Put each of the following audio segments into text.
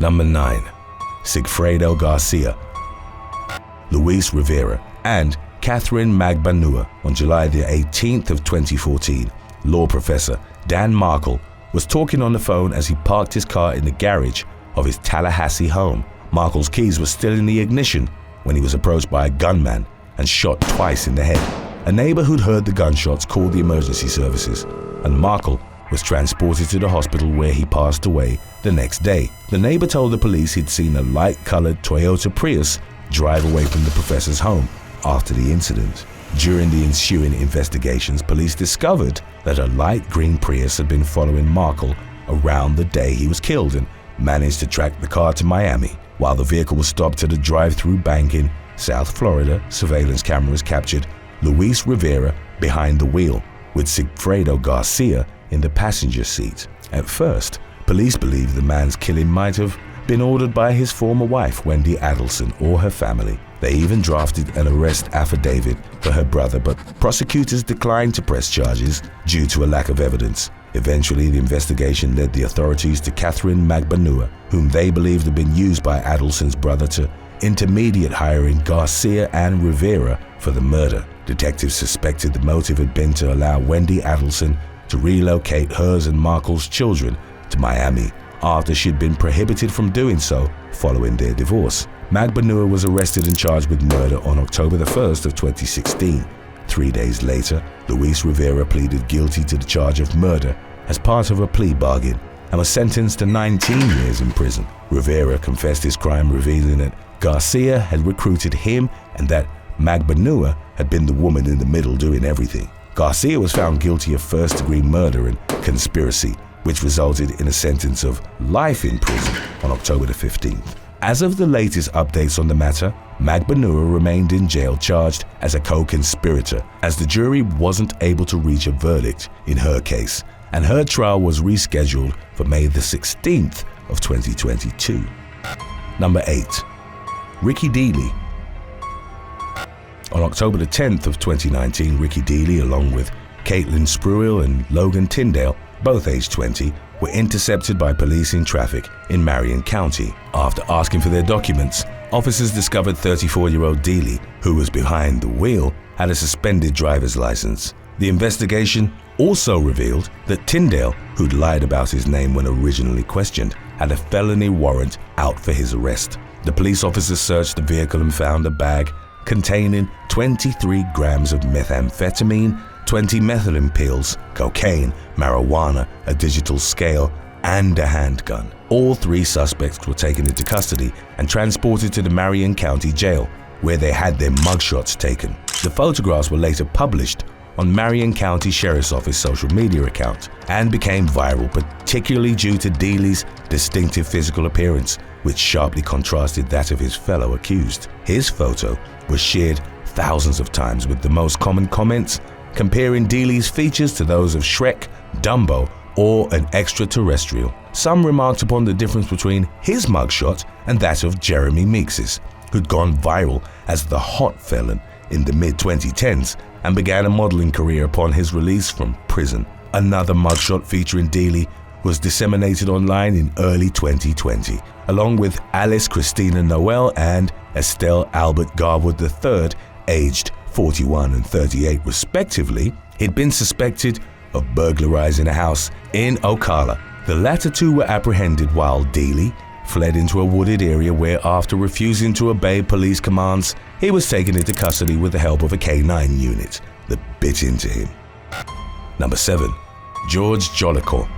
Number 9. Sigfredo Garcia, Luis Rivera, and Catherine Magbanua. On July the 18th of 2014, law professor Dan Mergle was talking on the phone as he parked his car in the garage of his Tallahassee home. Mergle's keys were still in the ignition when he was approached by a gunman and shot twice in the head. A neighbor who'd heard the gunshots called the emergency services, and Mergle was transported to the hospital where he passed away the next day. The neighbor told the police he'd seen a light-colored Toyota Prius drive away from the professor's home after the incident. During the ensuing investigations, police discovered that a light green Prius had been following Mergle around the day he was killed and managed to track the car to Miami. While the vehicle was stopped at a drive-through bank in South Florida, surveillance cameras captured Luis Rivera behind the wheel, with Sigfredo Garcia in the passenger seat. At first, police believed the man's killing might have been ordered by his former wife, Wendy Adelson, or her family. They even drafted an arrest affidavit for her brother, but prosecutors declined to press charges due to a lack of evidence. Eventually, the investigation led the authorities to Catherine Magbanua, whom they believed had been used by Adelson's brother to intermediate hiring Garcia and Rivera for the murder. Detectives suspected the motive had been to allow Wendy Adelson to relocate hers and Mergle's children to Miami after she'd been prohibited from doing so following their divorce. Magbanua was arrested and charged with murder on October the 1st of 2016. 3 days later, Luis Rivera pleaded guilty to the charge of murder as part of a plea bargain and was sentenced to 19 years in prison. Rivera confessed his crime, revealing that Garcia had recruited him and that Magbanua had been the woman in the middle doing everything. Garcia was found guilty of first-degree murder and conspiracy, which resulted in a sentence of life in prison on October the 15th. As of the latest updates on the matter, Magbanua remained in jail charged as a co-conspirator, as the jury wasn't able to reach a verdict in her case, and her trial was rescheduled for May the 16th of 2022. Number 8. Ricky Dealey. On October the 10th of 2019, Ricky Dealey, along with Caitlin Spruill and Logan Tyndale, both aged 20, were intercepted by police in traffic in Marion County. After asking for their documents, officers discovered 34-year-old Dealey, who was behind the wheel, had a suspended driver's license. The investigation also revealed that Tyndale, who'd lied about his name when originally questioned, had a felony warrant out for his arrest. The police officers searched the vehicle and found a bag containing 23 grams of methamphetamine, 20 methadone pills, cocaine, marijuana, a digital scale, and a handgun. All 3 suspects were taken into custody and transported to the Marion County Jail, where they had their mugshots taken. The photographs were later published on Marion County Sheriff's Office social media account and became viral, particularly due to Dealey's distinctive physical appearance, which sharply contrasted that of his fellow accused. His photo was shared thousands of times, with the most common comments comparing Dealey's features to those of Shrek, Dumbo, or an extraterrestrial. Some remarked upon the difference between his mugshot and that of Jeremy Meeks's, who'd gone viral as the hot felon in the mid-2010s and began a modeling career upon his release from prison. Another mugshot featuring Dealey was disseminated online in early 2020, along with Alice Christina Noel and Estelle Albert Garwood III, aged 41 and 38 respectively. He'd been suspected of burglarizing a house in Ocala. The latter 2 were apprehended while Dealey fled into a wooded area where, after refusing to obey police commands, he was taken into custody with the help of a K-9 unit that bit into him. Number 7. George Jolicoeur.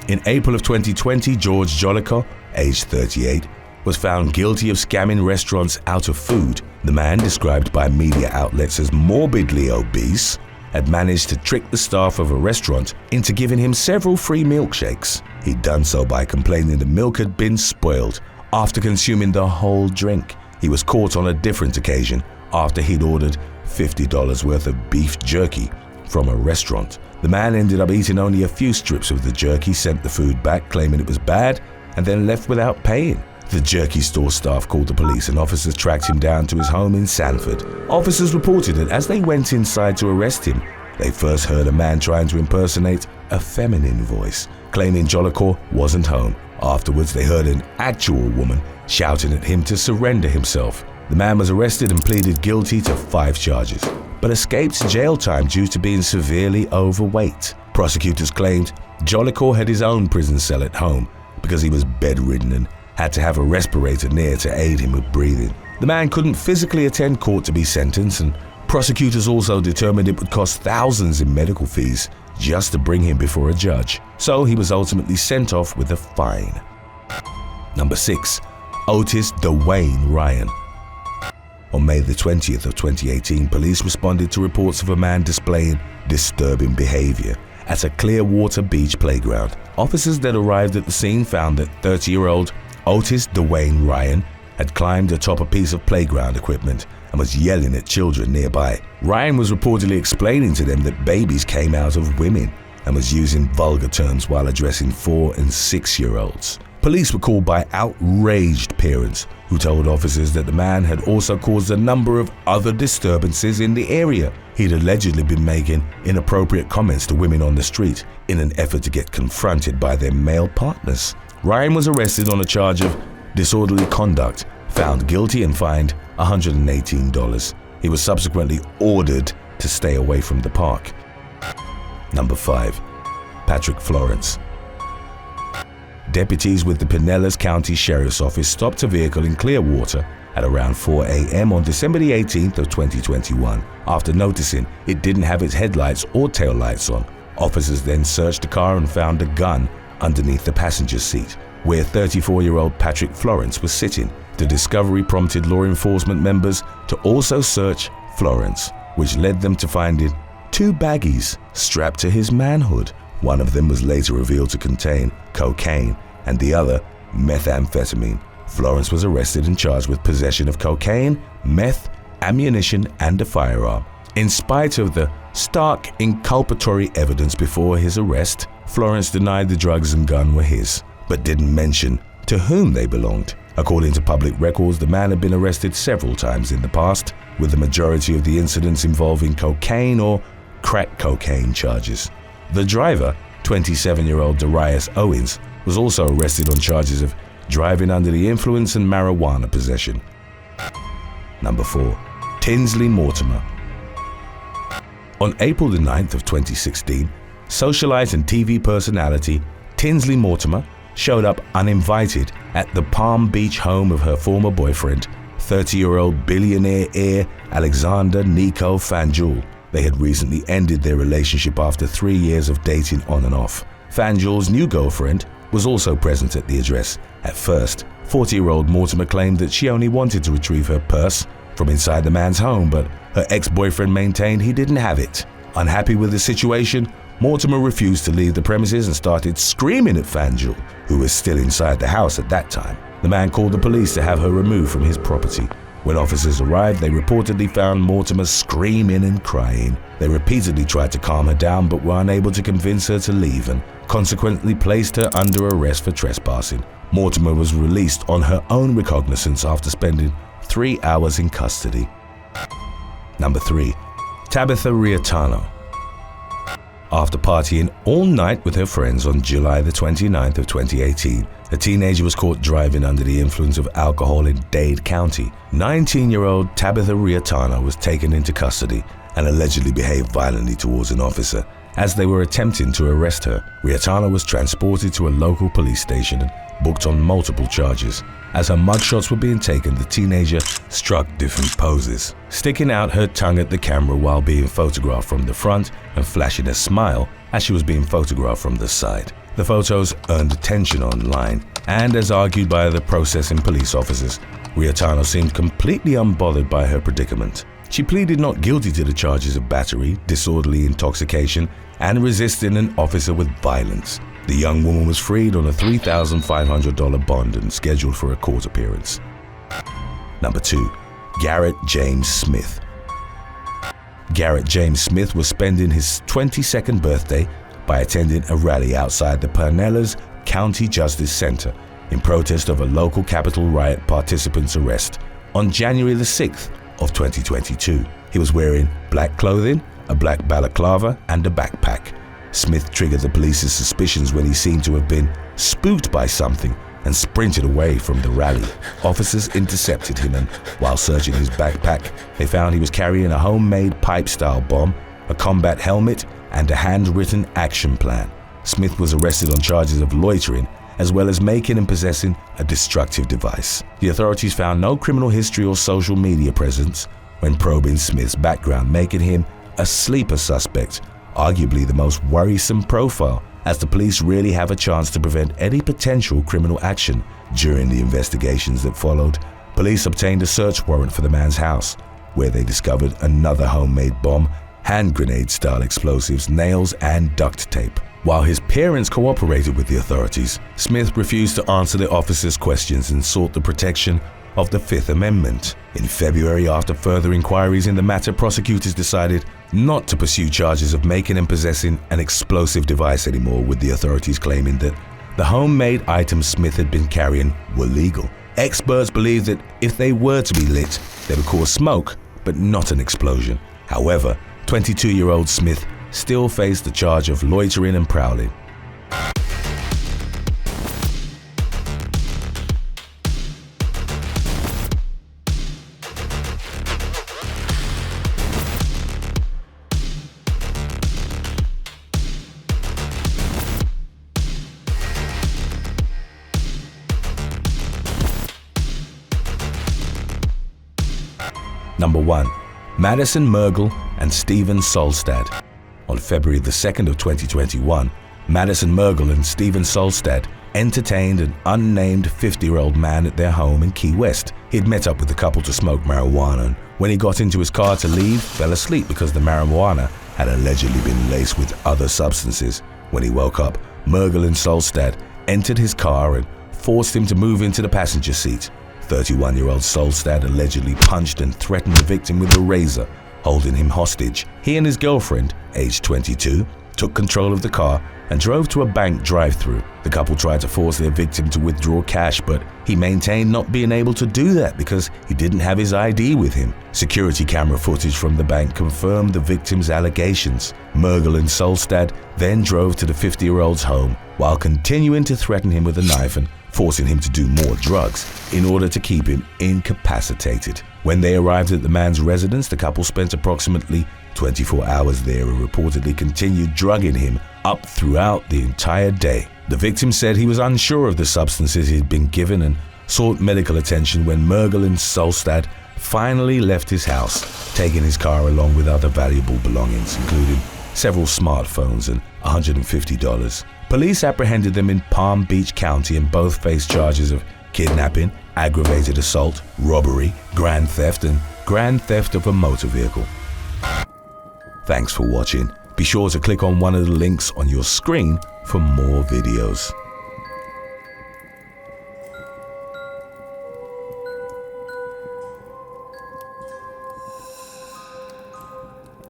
In April of 2020, George Jolicoeur, aged 38, was found guilty of scamming restaurants out of food. The man, described by media outlets as morbidly obese, had managed to trick the staff of a restaurant into giving him several free milkshakes. He'd done so by complaining the milk had been spoiled after consuming the whole drink. He was caught on a different occasion after he'd ordered $50 worth of beef jerky from a restaurant. The man ended up eating only a few strips of the jerky, sent the food back claiming it was bad, and then left without paying. The jerky store staff called the police and officers tracked him down to his home in Sanford. Officers reported that as they went inside to arrest him, they first heard a man trying to impersonate a feminine voice, claiming Jolicoeur wasn't home. Afterwards, they heard an actual woman shouting at him to surrender himself. The man was arrested and pleaded guilty to 5 charges, but escaped jail time due to being severely overweight. Prosecutors claimed Jolicoeur had his own prison cell at home because he was bedridden and had to have a respirator near to aid him with breathing. The man couldn't physically attend court to be sentenced, and prosecutors also determined it would cost thousands in medical fees just to bring him before a judge. So he was ultimately sent off with a fine. Number 6. Otis Dwayne Ryan. On May the 20th of 2018, police responded to reports of a man displaying disturbing behavior at a Clearwater Beach playground. Officers that arrived at the scene found that 30-year-old Otis Dwayne Ryan had climbed atop a piece of playground equipment and was yelling at children nearby. Ryan was reportedly explaining to them that babies came out of women and was using vulgar terms while addressing 4- and 6-year-olds. Police were called by outraged parents who told officers that the man had also caused a number of other disturbances in the area. He'd allegedly been making inappropriate comments to women on the street in an effort to get confronted by their male partners. Ryan was arrested on a charge of disorderly conduct, found guilty and fined $118. He was subsequently ordered to stay away from the park. Number 5. Patrick Florence. Deputies with the Pinellas County Sheriff's Office stopped a vehicle in Clearwater at around 4 a.m. on December the 18th of 2021 after noticing it didn't have its headlights or taillights on. Officers then searched the car and found a gun underneath the passenger seat, where 34-year-old Patrick Florence was sitting. The discovery prompted law enforcement members to also search Florence, which led them to finding 2 baggies strapped to his manhood. One of them was later revealed to contain cocaine and the other methamphetamine. Florence was arrested and charged with possession of cocaine, meth, ammunition, and a firearm. In spite of the stark inculpatory evidence before his arrest, Florence denied the drugs and gun were his, but didn't mention to whom they belonged. According to public records, the man had been arrested several times in the past, with the majority of the incidents involving cocaine or crack cocaine charges. The driver, 27-year-old Darius Owens, was also arrested on charges of driving under the influence and marijuana possession. Number 4. Tinsley Mortimer. On April the 9th of 2016, socialite and TV personality Tinsley Mortimer showed up uninvited at the Palm Beach home of her former boyfriend, 30-year-old billionaire heir Alexander Nico Fanjul. They had recently ended their relationship after 3 years of dating on and off. Fanjul's new girlfriend was also present at the address. At first, 40-year-old Mortimer claimed that she only wanted to retrieve her purse from inside the man's home, but her ex-boyfriend maintained he didn't have it. Unhappy with the situation, Mortimer refused to leave the premises and started screaming at Fanjul, who was still inside the house at that time. The man called the police to have her removed from his property. When officers arrived, they reportedly found Mortimer screaming and crying. They repeatedly tried to calm her down but were unable to convince her to leave and consequently placed her under arrest for trespassing. Mortimer was released on her own recognizance after spending 3 hours in custody. Number 3. Tabitha Riatano. After partying all night with her friends on July the 29th of 2018, a teenager was caught driving under the influence of alcohol in Dade County. 19-year-old Tabitha Riatano was taken into custody and allegedly behaved violently towards an officer as they were attempting to arrest her. Riatano was transported to a local police station and booked on multiple charges. As her mugshots were being taken, the teenager struck different poses, sticking out her tongue at the camera while being photographed from the front and flashing a smile as she was being photographed from the side. The photos earned attention online, and as argued by the processing police officers, Riatano seemed completely unbothered by her predicament. She pleaded not guilty to the charges of battery, disorderly intoxication, and resisting an officer with violence. The young woman was freed on a $3,500 bond and scheduled for a court appearance. Number 2. Garrett James Smith. Garrett James Smith was spending his 22nd birthday by attending a rally outside the Pinellas County Justice Center in protest of a local Capitol riot participant's arrest on January the 6th of 2022. He was wearing black clothing, a black balaclava, and a backpack. Smith triggered the police's suspicions when he seemed to have been spooked by something and sprinted away from the rally. Officers intercepted him, and while searching his backpack, they found he was carrying a homemade pipe-style bomb, a combat helmet, and a handwritten action plan. Smith was arrested on charges of loitering, as well as making and possessing a destructive device. The authorities found no criminal history or social media presence when probing Smith's background, making him a sleeper suspect, arguably the most worrisome profile, as the police really have a chance to prevent any potential criminal action. During the investigations that followed, police obtained a search warrant for the man's house, where they discovered another homemade bomb, hand grenade-style explosives, nails, and duct tape. While his parents cooperated with the authorities, Smith refused to answer the officers' questions and sought the protection of the Fifth Amendment. In February, after further inquiries in the matter, prosecutors decided not to pursue charges of making and possessing an explosive device anymore, with the authorities claiming that the homemade items Smith had been carrying were legal. Experts believe that if they were to be lit, they would cause smoke, but not an explosion. However, 22-year-old Smith still faced the charge of loitering and prowling. Number 1. Madison Mergle and Stephen Solstad. On February the 2nd of 2021, Madison Mergle and Stephen Solstad entertained an unnamed 50-year-old man at their home in Key West. He'd met up with the couple to smoke marijuana, and when he got into his car to leave, fell asleep because the marijuana had allegedly been laced with other substances. When he woke up, Mergle and Solstad entered his car and forced him to move into the passenger seat. 31-year-old Solstad allegedly punched and threatened the victim with a razor, holding him hostage. He and his girlfriend, aged 22, took control of the car and drove to a bank drive-thru. The couple tried to force their victim to withdraw cash, but he maintained not being able to do that because he didn't have his ID with him. Security camera footage from the bank confirmed the victim's allegations. Mergle and Solstad then drove to the 50-year-old's home while continuing to threaten him with a knife and forcing him to do more drugs in order to keep him incapacitated. When they arrived at the man's residence, the couple spent approximately 24 hours there and reportedly continued drugging him up throughout the entire day. The victim said he was unsure of the substances he'd been given and sought medical attention when Mergle and Solstad finally left his house, taking his car along with other valuable belongings, including several smartphones and $150. Police apprehended them in Palm Beach County and both faced charges of kidnapping, aggravated assault, robbery, grand theft, and grand theft of a motor vehicle. Thanks for watching. Be sure to click on one of the links on your screen for more videos.